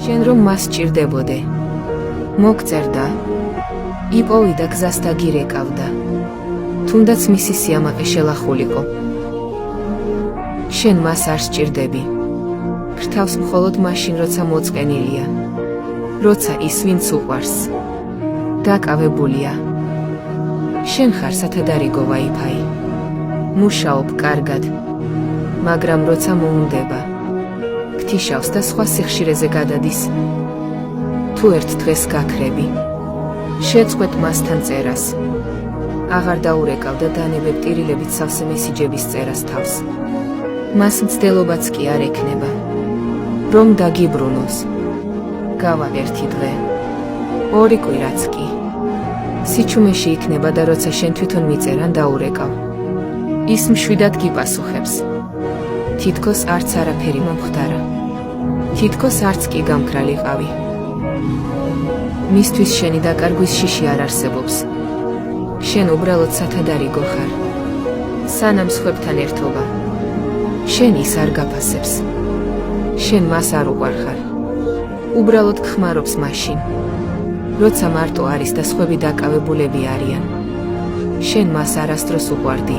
შენ რომ მას სჭირდებოდე. მოგწერდა. იპოვიდა გზას და გირეკავდა. თუნდაც მისი სიამაყე შელახულიყო. შენ მას არ სჭირდები. გრთავს მხოლოდ მაშინ, როცა მოწყენილია. როცა ის ვინც უყვარს დაკავებულია. შენ ხარ სათადარიგო Wi-Fi. მუშაობ კარგად, მაგრამ როცა მოუნდება, გთიშავს და სხვა სიხშირეზე გადადის. თუ ერთ დღეს გაქრები, შეწყვეტ მასთან წერას. აღარ დაურეკავ და დანებებ ტირილებით სავსე მესიჯების წერას თავს. მას მცდელობაც კი არ ექნება, რომ დაგიბრუნოს. გავა ერთი დღე, ორი კვირაც კი. სიჩუმეში იქნება და როცა შენ თვითონ მიწერან დაურეკავ, ის მშვიდად გიპასუხებს. თითქოს არც არაფერი მომხდარა. თითქოს არც კი გამქრალიყავი. მისთვის შენი დაკარგვის შიში არ არსებობს. შენ უბრალოდ სათადარიგო ხარ. სანამ სხვებთან ერთობა, შენ ის არ გაფასებს. შენ მას არ უყვარ ხარ. უბრალოდ გხმარობს მაშინ, როცა მარტო არის და სხვები დაკავებულები არიან. შენ მას არასდროს უყვარდი.